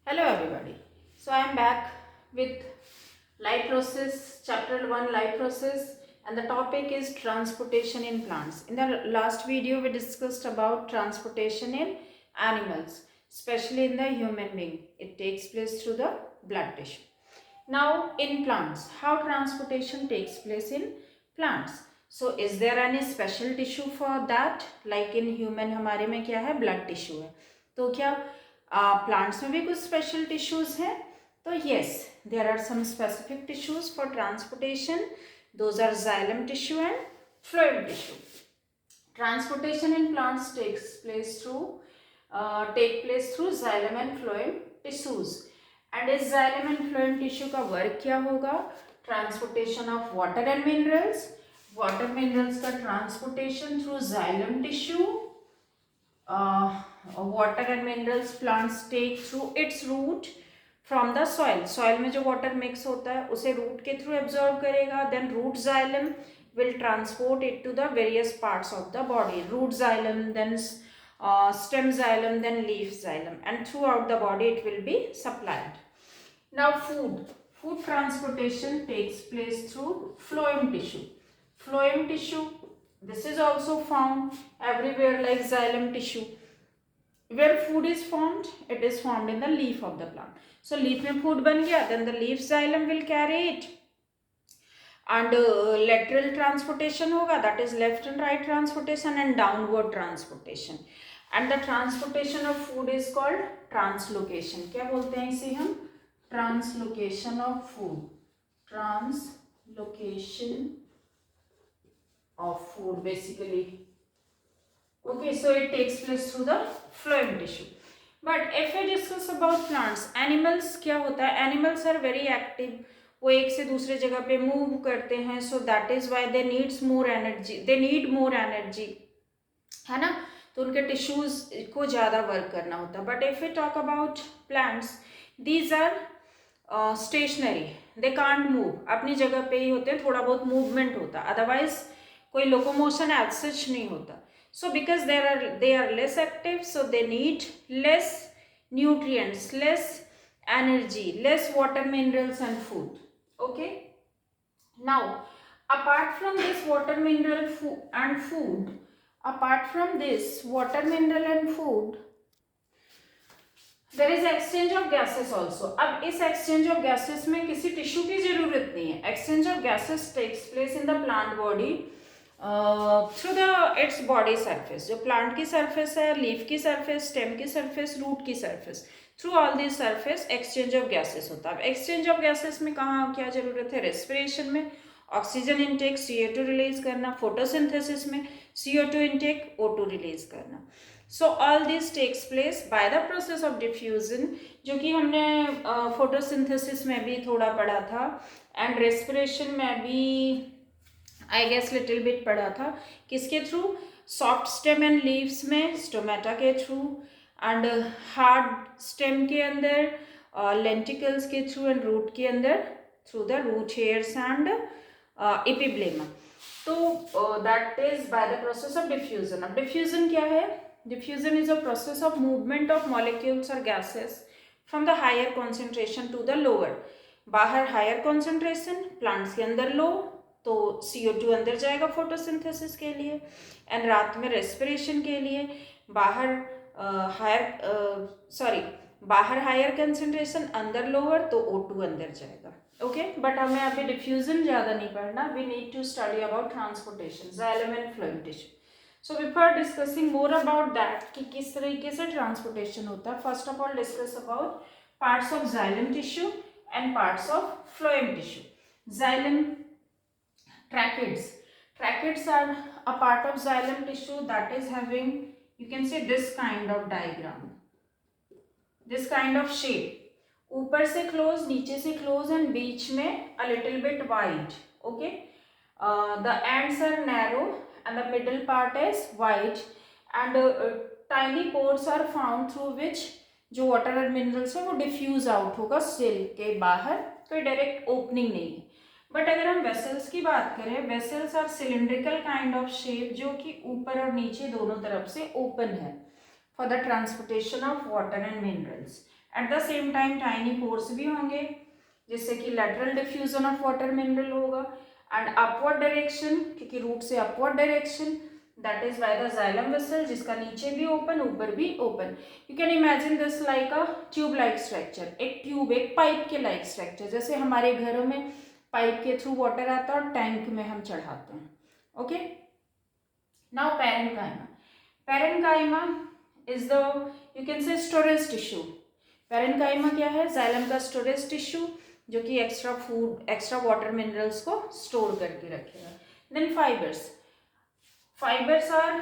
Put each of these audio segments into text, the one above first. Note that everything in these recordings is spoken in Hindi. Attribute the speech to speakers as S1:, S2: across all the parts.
S1: Hello everybody. So I am back with life process, chapter 1 life process, and the topic is transportation in plants. In the last video we discussed about transportation in animals, especially in the human being. It takes place through the blood tissue. Now in plants, how transportation takes place in plants? So is there any special tissue for that? Like in human हमारे में क्या है, blood tissue है. तो क्या प्लांट्स में भी कुछ स्पेशल टिश्यूज हैं? तो yes, there are some specific tissues for transportation. Those are xylem tissue and phloem tissue. Transportation in plants take place through xylem and phloem tissues. And इस xylem and phloem tissue का वर्क क्या होगा? Transportation of water and minerals. Water minerals का transportation through xylem tissue. Water and minerals plants take through its root from the soil. Soil में जो water mix होता है उसे root के through absorb करेगा. Then root xylem will transport it to the various parts of the body. Root xylem, then stem xylem, then leaf xylem, and throughout the body it will be supplied. Now food transportation takes place through phloem tissue. Phloem tissue, this is also found everywhere like xylem tissue. Where food is formed, it is formed in the leaf of the plant. So leaf में food बन गया, then the leaf xylem will carry it, and lateral transportation होगा, that is left and right transportation, and downward transportation. And the transportation of food is called translocation. क्या बोलते हैं इसे हम? Translocation of food. Translocation of food basically. Okay, so it takes place through the phloem tissue. But if we discuss about plants, animals क्या होता है? Animals are very active. वो एक से दूसरे जगह पे मूव करते हैं. So that is why they needs more energy. They need more energy, है ना? तो उनके टिश्यूज को ज़्यादा वर्क करना होता है. But if we talk about plants, these are stationary. They can't move. अपनी जगह पे ही होते हैं. थोड़ा बहुत मूवमेंट होता है. Otherwise कोई लोकोमोशन एज सच नहीं होता. So because they are less active, so they need less nutrients, less energy, less water minerals and food. Okay, now apart from this water mineral food, apart from this water mineral and food, there is exchange of gases also. अब इस exchange of gases में किसी टिश्यू की जरूरत नहीं है. Exchange of gases takes place in the plant body through the its body surface. जो प्लांट की सरफेस है, लीफ की सरफेस, स्टेम की सरफेस, रूट की surface, through all this surface exchange of gases होता है. अब एक्सचेंज ऑफ गैसेस में कहाँ क्या जरूरत है? रेस्पिरेशन में ऑक्सीजन इनटेक, CO2 रिलीज करना. फोटोसिंथेसिस में CO2 इनटेक, O2 रिलीज करना. So all this takes place by the process of diffusion, जो कि हमने फोटोसिंथेसिस में भी थोड़ा पढ़ा था, एंड रेस्पिरेशन में भी आई गेस लिटिल बिट पढ़ा था. किसके through? Soft stem and leaves में स्टोमेटा के थ्रू, एंड हार्ड स्टेम के अंदर लेंटिकल्स के थ्रू, एंड रूट के अंदर through the root hairs and epiblema. तो that is by the process of diffusion. अब डिफ्यूजन क्या है? Diffusion is a process of movement of molecules और gases from the higher concentration to the lower. बाहर हायर कॉन्सेंट्रेशन, प्लांट्स के अंदर लो, तो CO2 अंदर जाएगा फोटोसिंथेसिस के लिए, एंड रात में रेस्पिरेशन के लिए. बाहर हायर कंसेंट्रेशन, अंदर लोअर, तो O2 अंदर जाएगा. ओके, बट हमें अभी डिफ्यूजन ज़्यादा नहीं पढ़ना. We need to study about transportation, xylem and phloem tissue. So before discussing more about that कि किस तरीके से ट्रांसपोर्टेशन होता है, first of all discuss about parts of xylem tissue and parts of phloem tissue. Xylem tracheids. Tracheids are a part of xylem tissue that is having, you can say, this kind of diagram, this kind of shape. ऊपर से close, नीचे से close, and बीच में a little bit wide. Okay, the ends are narrow and the middle part is wide, and tiny pores are found through which जो water and minerals है वो diffuse out होगा सेल के बाहर. कोई डायरेक्ट ओपनिंग नहीं है. बट अगर हम वेसल्स की बात करें, vessels are cylindrical kind of shape, जो कि ऊपर और नीचे दोनों तरफ से ओपन है for the transportation of water and minerals. Eight the same time tiny pores भी होंगे जिससे कि lateral diffusion of water mineral होगा, एंड अपवर्ड डायरेक्शन, क्योंकि रूट से upward direction, that is by the xylem vessel, जिसका नीचे भी ओपन ऊपर भी open. You can imagine this like a tube like structure, एक ट्यूब, एक पाइप के लाइक स्ट्रक्चर, जैसे हमारे घरों में पाइप के थ्रू वाटर आता है और टैंक में हम चढ़ाते हैं. Okay, now parenchyma. Parenchyma is the, you can say storage tissue. Parenchyma क्या है? जाइलम का स्टोरेज टिश्यू जो कि extra food, extra water minerals को स्टोर करके रखेगा. Then fibres. Fibres are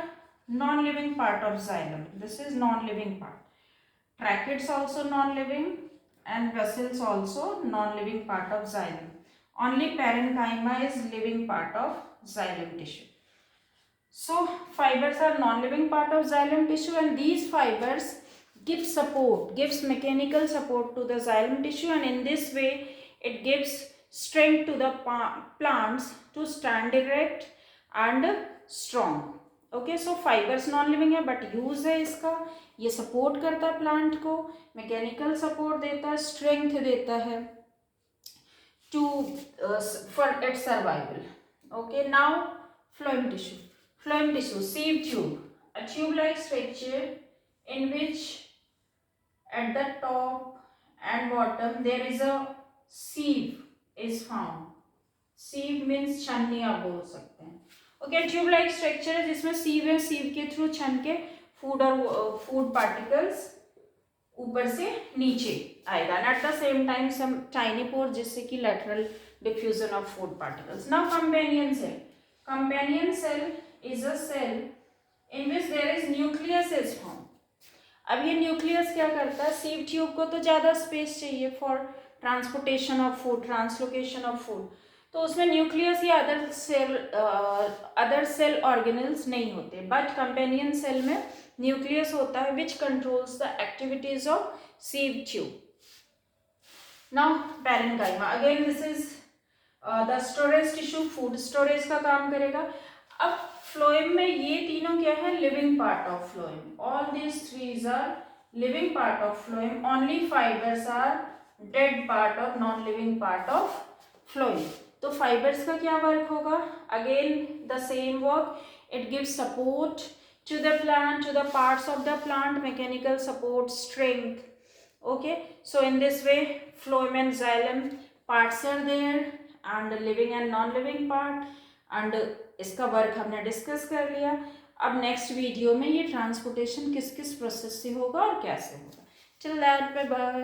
S1: non living part of xylem. This is non living part. Tracheids also non-living and vessels also non-living part of xylem. Only parenchyma is living part of xylem tissue. So fibers are non-living part of xylem tissue, and these fibers give support, gives mechanical support to the xylem tissue, and in this way it gives strength to the plants to stand erect and strong. Okay, so fibres non living है बट यूज है इसका, ये सपोर्ट करता है प्लांट को, मैकेनिकल सपोर्ट देता है, स्ट्रेंथ देता है to for its survival. Okay, now phloem tissue. Phloem tissue, sieve tube, a tube like structure in which at the top and bottom there is a sieve is found. sieve means छन्नी आप बोल सकते हैं. ओके, ट्यूब लाइक स्ट्रक्चर है जिसमें सीव है, सीव के थ्रू छन के फूड और फूड पार्टिकल्स ऊपर से नीचे आएगा, and at the same time some tiny pore जिससे कि lateral diffusion of food particles. Now companion cell. Companion cell is a cell in which there is nucleus is found. अब ये न्यूक्लियस क्या करता है? सीव ट्यूब को तो ज़्यादा स्पेस चाहिए for transportation of food, translocation of food, तो उसमें न्यूक्लियस या अदर सेल ऑर्गेनल्स नहीं होते, बट कंपेनियन सेल में न्यूक्लियस होता है विच controls the activities of sieve tube. Now parenchyma, again this is the storage tissue, food storage का काम करेगा. अब फ्लोएम में ये तीनों क्या है? Living part of phloem. All these threes are living part of phloem. Only fibres are dead part और non living part of phloem. तो फाइबर्स का क्या वर्क होगा? Again the same work, it gives support to the plant, to the parts of the plant, mechanical support, strength. Okay, so in this way phloem and xylem parts are there, and living and non-living part, and इसका वर्क हमने डिस्कस कर लिया. अब नेक्स्ट वीडियो में ये ट्रांसपोर्टेशन किस किस प्रोसेस से होगा और कैसे होगा. Till that, bye bye.